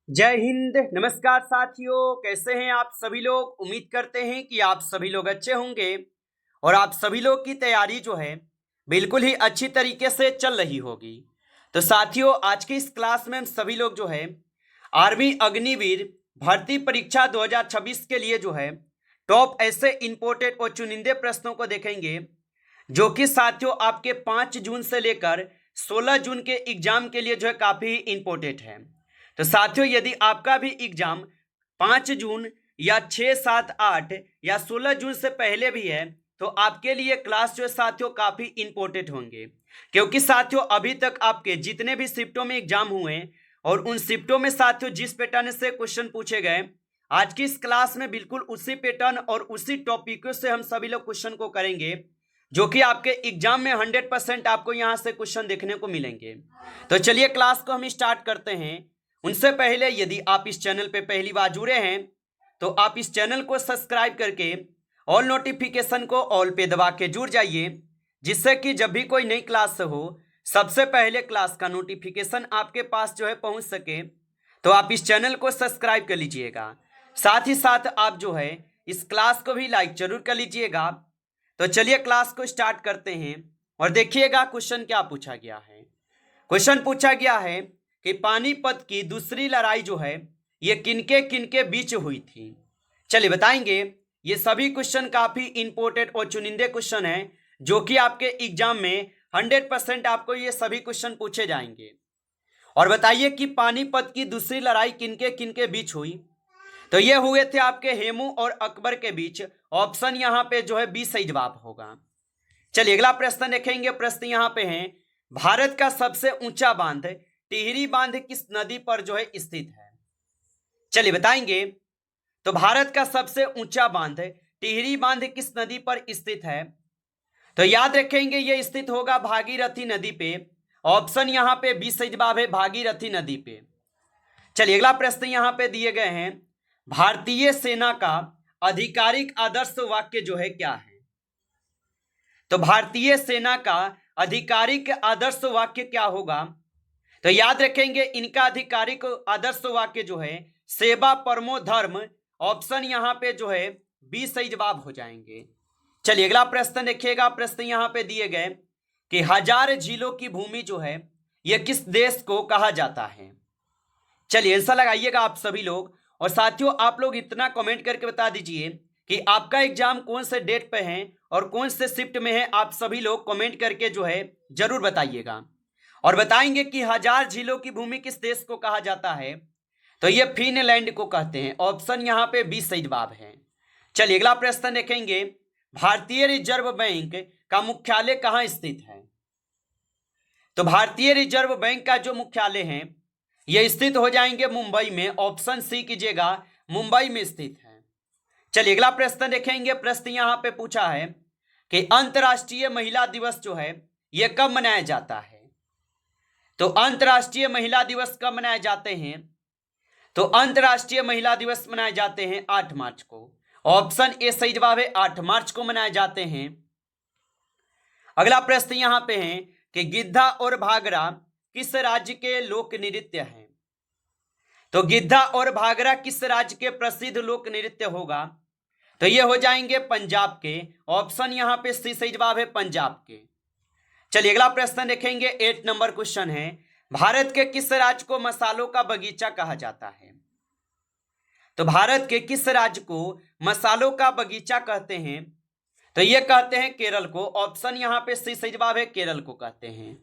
जय हिंद। नमस्कार साथियों, कैसे हैं आप सभी लोग। उम्मीद करते हैं कि आप सभी लोग अच्छे होंगे और आप सभी लोग की तैयारी जो है बिल्कुल ही अच्छी तरीके से चल रही होगी। तो साथियों, आज की इस क्लास में हम सभी लोग जो है आर्मी अग्निवीर भर्ती परीक्षा 2026 के लिए जो है टॉप ऐसे इंपोर्टेड और चुनिंदे प्रश्नों को देखेंगे, जो कि साथियों आपके 5 जून से लेकर 16 जून के एग्जाम के लिए जो है काफ़ी इंपॉर्टेंट है। तो साथियों, यदि आपका भी एग्जाम 5 जून या 6, 7, 8 या 16 जून से पहले भी है, तो आपके लिए क्लास जो है साथियों काफ़ी इंपॉर्टेंट होंगे, क्योंकि साथियों अभी तक आपके जितने भी शिफ्टों में एग्जाम हुए और उन शिफ्टों में साथियों जिस पैटर्न से क्वेश्चन पूछे गए, आज की इस क्लास में बिल्कुल उसी पैटर्न और उसी टॉपिकों से हम सभी लोग क्वेश्चन को करेंगे, जो कि आपके एग्जाम में 100% आपको यहां से क्वेश्चन देखने को मिलेंगे। तो चलिए क्लास को हम स्टार्ट करते हैं। उनसे पहले यदि आप इस चैनल पे पहली बार जुड़े हैं, तो आप इस चैनल को सब्सक्राइब करके ऑल नोटिफिकेशन को ऑल पे दबा के जुड़ जाइए, जिससे कि जब भी कोई नई क्लास हो सबसे पहले क्लास का नोटिफिकेशन आपके पास जो है पहुंच सके। तो आप इस चैनल को सब्सक्राइब कर लीजिएगा, साथ ही साथ आप जो है इस क्लास को भी लाइक जरूर कर लीजिएगा। तो चलिए क्लास को स्टार्ट करते हैं और देखिएगा क्वेश्चन क्या पूछा गया है। क्वेश्चन पूछा गया है कि पानीपत की दूसरी लड़ाई जो है ये किनके किनके बीच हुई थी। चलिए बताएंगे। ये सभी क्वेश्चन काफी इंपॉर्टेंट और चुनिंदे क्वेश्चन हैं, जो कि आपके एग्जाम में 100% आपको ये सभी क्वेश्चन पूछे जाएंगे। और बताइए कि पानीपत की दूसरी लड़ाई किनके किनके बीच हुई। तो ये हुए थे आपके हेमू और अकबर के बीच। ऑप्शन यहाँ पे जो है बी सही जवाब होगा। चलिए अगला प्रश्न देखेंगे। प्रश्न यहाँ पे है, भारत का सबसे ऊंचा बांध टिहरी बांध किस नदी पर जो है स्थित है। चलिए बताएंगे। तो भारत का सबसे ऊंचा बांध टिहरी बांध किस नदी पर स्थित है। तो याद रखेंगे ये स्थित होगा भागीरथी नदी पे। ऑप्शन यहाँ पे बी सही जवाब है, भागीरथी नदी पे। चलिए अगला प्रश्न यहाँ पे दिए गए हैं, भारतीय सेना का आधिकारिक आदर्श वाक्य जो है क्या है। तो भारतीय सेना का आधिकारिक आदर्श वाक्य क्या होगा। तो याद रखेंगे इनका आधिकारिक आदर्श वाक्य जो है सेवा परमो धर्म। ऑप्शन यहाँ पे जो है बी सही जवाब हो जाएंगे। चलिए अगला प्रश्न देखिएगा। प्रश्न यहाँ पे दिए गए कि हजार झीलों की भूमि जो है यह किस देश को कहा जाता है। चलिए आंसर लगाइएगा आप सभी लोग। और साथियों आप लोग इतना कमेंट करके बता दीजिए कि आपका एग्जाम कौन से डेट पे है और कौन से शिफ्ट में है। आप सभी लोग कमेंट करके जो है जरूर बताइएगा और बताएंगे कि हजार झीलों की भूमि किस देश को कहा जाता है। तो ये फिनलैंड को कहते हैं। ऑप्शन यहाँ पे 20 सही जवाब है। चलिए अगला प्रश्न देखेंगे, भारतीय रिजर्व बैंक का मुख्यालय कहाँ स्थित है। तो भारतीय रिजर्व बैंक का जो मुख्यालय है यह स्थित हो जाएंगे मुंबई में। ऑप्शन सी कीजिएगा, मुंबई में स्थित है। चलिए अगला प्रश्न देखेंगे। प्रश्न यहाँ पे पूछा है कि अंतर्राष्ट्रीय महिला दिवस जो है यह कब मनाया जाता है। तो अंतर्राष्ट्रीय महिला दिवस कब मनाए जाते हैं। तो अंतर्राष्ट्रीय महिला दिवस मनाए जाते हैं 8 मार्च को। ऑप्शन ए सही जवाब है, 8 मार्च को मनाए जाते हैं। अगला प्रश्न यहां पे है कि गिद्धा और भागरा किस राज्य के लोक नृत्य हैं। तो गिद्धा और भागरा किस राज्य के प्रसिद्ध लोक नृत्य होगा। तो ये हो जाएंगे पंजाब के। ऑप्शन यहां पे सी सही जवाब है, पंजाब के। चलिए अगला प्रश्न देखेंगे। 8 नंबर क्वेश्चन है, भारत के किस राज्य को मसालों का बगीचा कहा जाता है। तो भारत के किस राज्य को मसालों का बगीचा कहते हैं। तो ये कहते हैं केरल को। ऑप्शन यहाँ पे सी सही जवाब है, केरल को कहते हैं।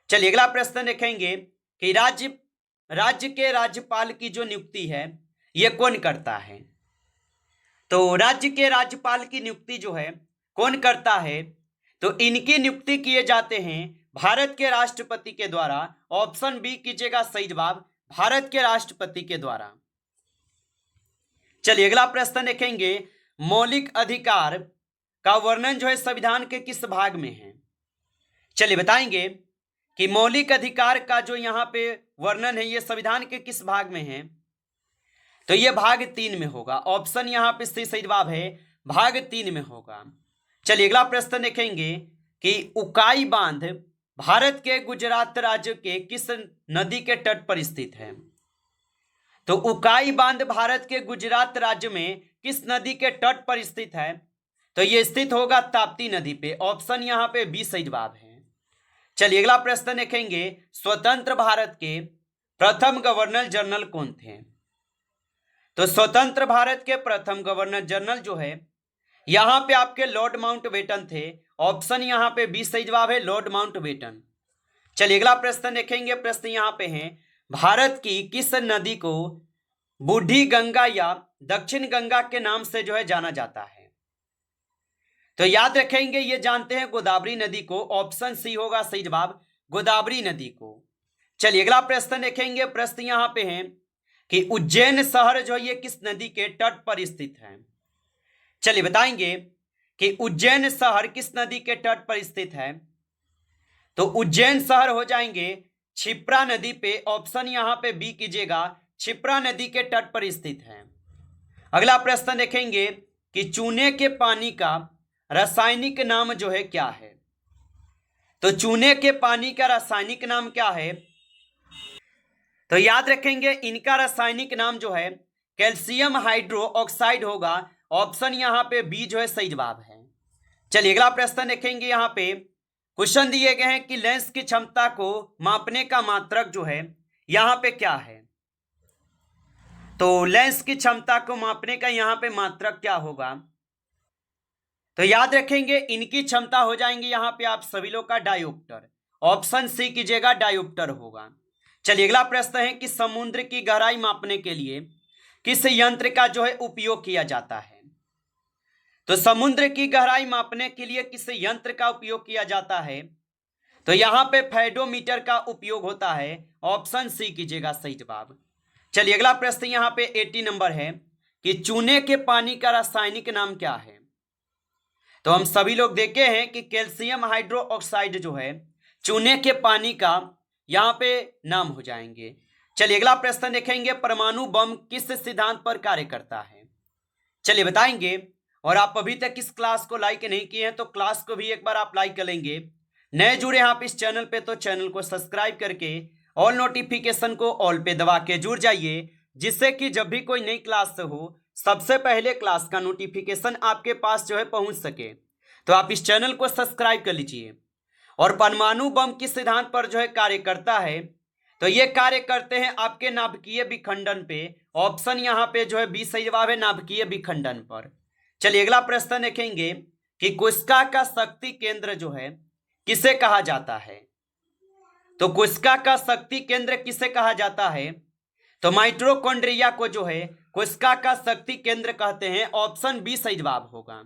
चलिए अगला प्रश्न देखेंगे कि राज्य के राज्यपाल की जो नियुक्ति है ये कौन करता है। तो राज्य के राज्यपाल की नियुक्ति जो है कौन करता है। तो इनकी नियुक्ति किए जाते हैं भारत के राष्ट्रपति के द्वारा। ऑप्शन बी कीजिएगा सही जवाब, भारत के राष्ट्रपति के द्वारा। चलिए अगला प्रश्न देखेंगे, मौलिक अधिकार का वर्णन जो है संविधान के किस भाग में है। चलिए बताएंगे कि मौलिक अधिकार का जो यहाँ पे वर्णन है ये संविधान के किस भाग में है। तो ये भाग 3 में होगा। ऑप्शन यहाँ पे सही जवाब है, भाग 3 में होगा। चलिए अगला प्रश्न देखेंगे कि उकाई बांध भारत के गुजरात राज्य के किस नदी के तट पर स्थित है। तो उकाई बांध भारत के गुजरात राज्य में किस नदी के तट पर स्थित है? तो ये स्थित होगा ताप्ती नदी पे। ऑप्शन यहाँ पे बी सही जवाब है। चलिए अगला प्रश्न देखेंगे, स्वतंत्र भारत के प्रथम गवर्नर जनरल कौन थे? तो स्वतंत्र भारत के प्रथम गवर्नर जनरल जो है यहां पे आपके लॉर्ड माउंटबेटन थे। ऑप्शन यहां पे बी सही जवाब है, लॉर्ड माउंटबेटन। चलिए अगला प्रश्न देखेंगे। प्रश्न यहां पे है, भारत की किस नदी को बूढ़ी गंगा या दक्षिण गंगा के नाम से जो है जाना जाता है? तो याद रखेंगे, ये जानते हैं गोदावरी नदी को। ऑप्शन सी होगा सही जवाब, गोदावरी नदी को। चलिए अगला प्रश्न देखेंगे। प्रश्न यहां पे है कि उज्जैन शहर जो है ये किस नदी के तट पर स्थित है? चलिए बताएंगे कि उज्जैन शहर किस नदी के तट पर स्थित है। तो उज्जैन शहर हो जाएंगे क्षिप्रा नदी पे। ऑप्शन यहां पे बी कीजिएगा, क्षिप्रा नदी के तट पर स्थित है। अगला प्रश्न देखेंगे कि चूने के पानी का रासायनिक नाम जो है क्या है? तो चूने के पानी का रासायनिक नाम क्या है? तो याद रखेंगे, इनका रासायनिक नाम जो है कैल्शियम हाइड्रो ऑक्साइड होगा। ऑप्शन यहां पे बी जो है सही जवाब है। चलिए अगला प्रश्न देखेंगे। यहां पे क्वेश्चन दिए गए हैं कि लेंस की क्षमता को मापने का मात्रक जो है यहां पे क्या है? तो लेंस की क्षमता को मापने का यहां पे मात्रक क्या होगा? तो याद रखेंगे, इनकी क्षमता हो जाएंगी यहां पे आप सभी लोग का डायोप्टर। ऑप्शन सी कीजिएगा, डायोप्टर होगा। चलिए अगला प्रश्न है कि समुद्र की गहराई मापने के लिए किस यंत्र का जो है उपयोग किया जाता है? तो समुद्र की गहराई मापने के लिए किस यंत्र का उपयोग किया जाता है? तो यहां पे फेडोमीटर का उपयोग होता है। ऑप्शन सी कीजिएगा सही जवाब। चलिए अगला प्रश्न यहां पे 80 नंबर है कि चूने के पानी का रासायनिक नाम क्या है? तो हम सभी लोग देखे हैं कि कैल्शियम हाइड्रो ऑक्साइड जो है चूने के पानी का यहां पे नाम हो जाएंगे। चलिए अगला प्रश्न देखेंगे, परमाणु बम किस सिद्धांत पर कार्य करता है? चलिए बताएंगे। और आप अभी तक इस क्लास को लाइक नहीं किए हैं तो क्लास को भी एक बार आप लाइक कर लेंगे। नए जुड़े हैं आप इस चैनल पे तो चैनल को सब्सक्राइब करके ऑल नोटिफिकेशन को ऑल पे दबा के जुड़ जाइए, जिससे कि जब भी कोई नई क्लास हो सबसे पहले क्लास का नोटिफिकेशन आपके पास जो है पहुंच सके। तो आप इस चैनल को सब्सक्राइब कर लीजिए। और परमाणु बम किस सिद्धांत पर जो है कार्य करता है? तो ये कार्य करते हैं आपके नाभिकीय विखंडन पे। ऑप्शन यहाँ पे जो है बी सही जवाब है, नाभिकीय विखंडन पर। चलिए अगला प्रश्न देखेंगे कि कोशिका का शक्ति केंद्र जो है किसे कहा जाता है? तो कोशिका का शक्ति केंद्र किसे कहा जाता है? तो माइटोकॉन्ड्रिया को जो है कोशिका का शक्ति केंद्र कहते हैं। ऑप्शन बी सही जवाब होगा।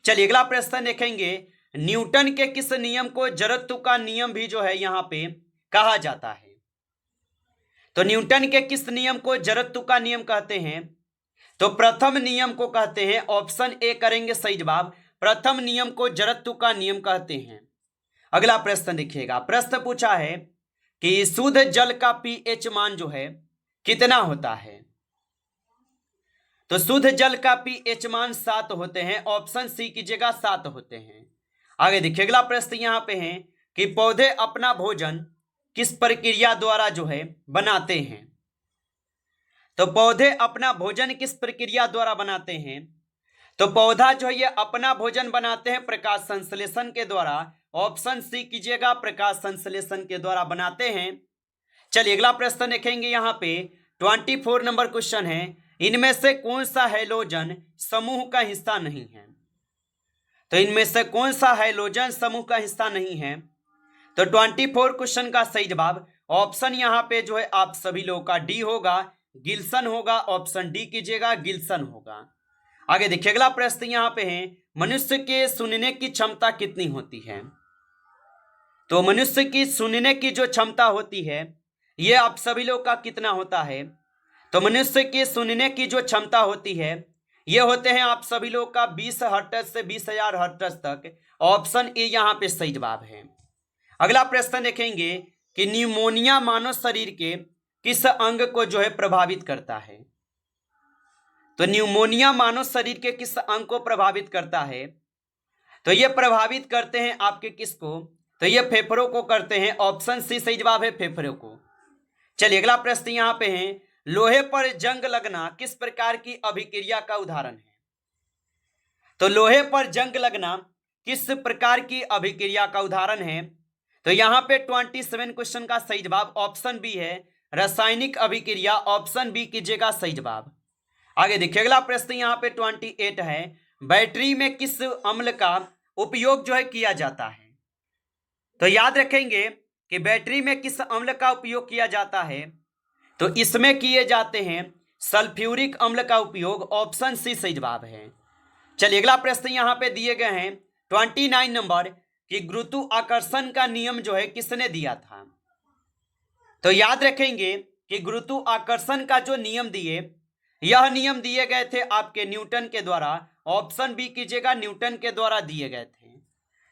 चलिए अगला प्रश्न देखेंगे, न्यूटन के किस नियम को जड़त्व का नियम भी जो है यहां पे कहा जाता है? तो न्यूटन के किस नियम को जड़त्व का नियम कहते हैं? तो प्रथम नियम को कहते हैं। ऑप्शन ए करेंगे सही जवाब, प्रथम नियम को जड़त्व का नियम कहते हैं। अगला प्रश्न देखिएगा। प्रश्न पूछा है कि शुद्ध जल का पीएच मान जो है कितना होता है? तो शुद्ध जल का पीएच मान 7 होते हैं। ऑप्शन सी कीजिएगा, 7 होते हैं। आगे देखिए अगला प्रश्न यहां पे है कि पौधे अपना भोजन किस प्रक्रिया द्वारा जो है बनाते हैं? तो पौधे अपना भोजन किस प्रक्रिया द्वारा बनाते हैं? तो पौधा जो है ये अपना भोजन बनाते हैं प्रकाश संश्लेषण के द्वारा। ऑप्शन सी कीजिएगा, प्रकाश संश्लेषण के द्वारा बनाते हैं। चलिए अगला प्रश्न देखेंगे। यहाँ पे 24 नंबर क्वेश्चन है, इनमें से कौन सा हैलोजन समूह का हिस्सा नहीं है? तो इनमें से कौन सा हैलोजन समूह का हिस्सा नहीं है? तो 24 क्वेश्चन का सही जवाब ऑप्शन यहाँ पे जो है आप सभी लोगों का डी होगा, गिल्सन होगा। ऑप्शन डी कीजिएगा, गिल्सन होगा। आगे देखिए अगला प्रश्न यहाँ पे है, मनुष्य के सुनने की क्षमता कितनी होती है? तो मनुष्य की सुनने की जो क्षमता होती है ये आप सभी लोग का कितना होता है? तो मनुष्य की सुनने की जो क्षमता होती है ये होते हैं आप सभी लोग का 20 हर्ट्ज से 20,000 हर्ट्ज तक। ऑप्शन ए यहाँ पे सही जवाब है। अगला प्रश्न देखेंगे कि न्यूमोनिया मानव शरीर के किस अंग को जो है प्रभावित करता है? तो न्यूमोनिया मानव शरीर के किस अंग को प्रभावित करता है? तो ये प्रभावित करते हैं आपके किसको? तो ये फेफड़ों को करते हैं। ऑप्शन सी सही जवाब है, फेफड़ों को। चलिए अगला प्रश्न यहाँ पे है, लोहे पर जंग लगना किस प्रकार की अभिक्रिया का उदाहरण है? तो लोहे पर जंग लगना किस प्रकार की अभिक्रिया का उदाहरण है? तो यहाँ पे 27 क्वेश्चन का सही जवाब ऑप्शन बी है, रासायनिक अभिक्रिया। ऑप्शन बी कीजिएगा सही जवाब। आगे देखिए अगला प्रश्न यहाँ पे 28 है, बैटरी में किस अम्ल का उपयोग जो है किया जाता है? तो याद रखेंगे कि बैटरी में किस अम्ल का उपयोग किया जाता है, तो इसमें किए जाते हैं सल्फ्यूरिक अम्ल का उपयोग। ऑप्शन सी सही जवाब है। चलिए अगला प्रश्न यहाँ पे दिए गए हैं 29 नंबर कि गुरुत्वाकर्षण का नियम जो है किसने दिया था? तो याद रखेंगे कि गुरुत्वाकर्षण का जो नियम दिए, यह नियम दिए गए थे आपके न्यूटन के द्वारा। ऑप्शन बी कीजिएगा, न्यूटन के द्वारा दिए गए थे।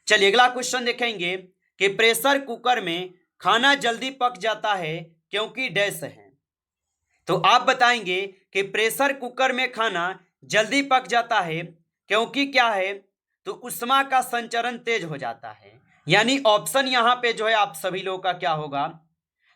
चलिए अगला क्वेश्चन देखेंगे कि प्रेशर कुकर में खाना जल्दी पक जाता है क्योंकि डैश है। तो आप बताएंगे कि प्रेशर कुकर में खाना जल्दी पक जाता है क्योंकि क्या है? तो उष्मा का संचरण तेज हो जाता है। यानी ऑप्शन यहाँ पे जो है आप सभी लोगों का क्या होगा?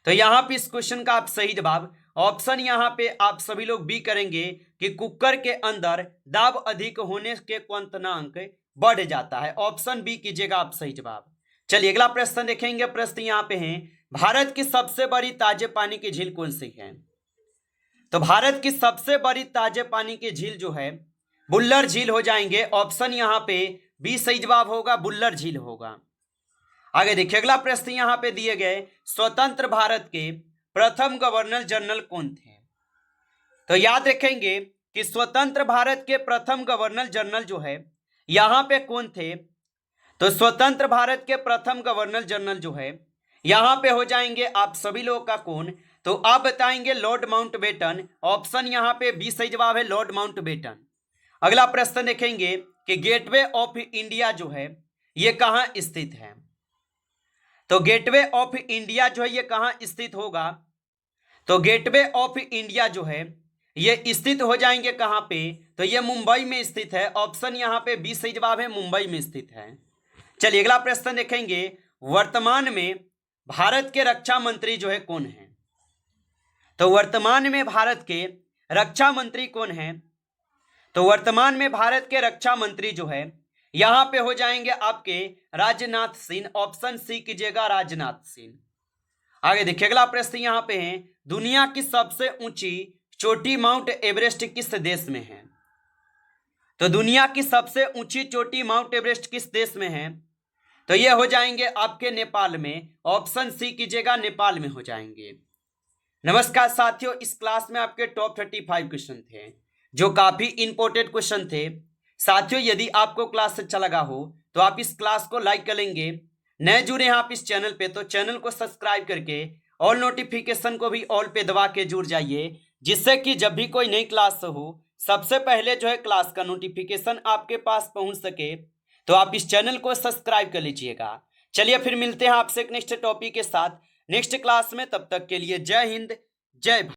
तो यहाँ पे इस क्वेश्चन का आप सही जवाब ऑप्शन यहाँ पे आप सभी लोग बी करेंगे कि कुकर के अंदर दाब अधिक होने के क्वंतनांक बढ़ जाता है। ऑप्शन बी कीजिएगा आप सही जवाब। चलिए अगला प्रश्न देखेंगे। प्रश्न यहाँ पे है, भारत की सबसे बड़ी ताजे पानी की झील कौन सी है? तो भारत की सबसे बड़ी ताजे पानी की झील जो है बुल्लर झील हो जाएंगे। ऑप्शन यहाँ पे बी सही जवाब होगा, बुल्लर झील होगा। आगे देखिए अगला प्रश्न यहाँ पे दिए गए, स्वतंत्र भारत के प्रथम गवर्नर जनरल कौन थे? तो याद रखेंगे कि स्वतंत्र भारत के प्रथम गवर्नर जनरल जो है यहाँ पे कौन थे? तो स्वतंत्र भारत के प्रथम गवर्नर जनरल जो है यहाँ पे हो जाएंगे आप सभी लोगों का कौन? तो आप बताएंगे लॉर्ड माउंटबेटन। ऑप्शन यहाँ पे बी सही जवाब है, लॉर्ड माउंटबेटन। अगला प्रश्न देखेंगे कि गेटवे ऑफ इंडिया जो है ये कहाँ स्थित है? तो गेटवे ऑफ इंडिया जो है ये कहाँ स्थित होगा? तो गेटवे ऑफ इंडिया जो है ये स्थित हो जाएंगे कहाँ पे? तो ये मुंबई में स्थित है। ऑप्शन यहाँ पे बी सही जवाब है, मुंबई में स्थित है। चलिए अगला प्रश्न देखेंगे, वर्तमान में भारत के रक्षा मंत्री जो है कौन है? तो वर्तमान में भारत के रक्षा मंत्री कौन है? तो वर्तमान में भारत के रक्षा मंत्री जो है यहां पे हो जाएंगे आपके राजनाथ सिंह। ऑप्शन सी कीजिएगा, राजनाथ सिंह। आगे देखिए अगला प्रश्न यहां पे है, दुनिया की सबसे ऊंची चोटी माउंट एवरेस्ट किस देश में है? तो दुनिया की सबसे ऊंची चोटी माउंट एवरेस्ट किस देश में है? तो ये हो जाएंगे आपके नेपाल में। ऑप्शन सी कीजिएगा, नेपाल में हो जाएंगे। नमस्कार साथियों, इस क्लास में आपके टॉप 35 क्वेश्चन थे जो काफी इंपॉर्टेंट क्वेश्चन थे। साथियों यदि आपको क्लास अच्छा लगा हो तो आप इस क्लास को लाइक कर लेंगे। नए जुड़े हैं आप इस चैनल पे तो चैनल को सब्सक्राइब करके ऑल नोटिफिकेशन को भी ऑल पे दबा के जुड़ जाइए, जिससे कि जब भी कोई नई क्लास हो सबसे पहले जो है क्लास का नोटिफिकेशन आपके पास पहुंच सके। तो आप इस चैनल को सब्सक्राइब कर लीजिएगा। चलिए फिर मिलते हैं आपसे एक नेक्स्ट टॉपिक के साथ नेक्स्ट क्लास में। तब तक के लिए जय हिंद, जय भारत।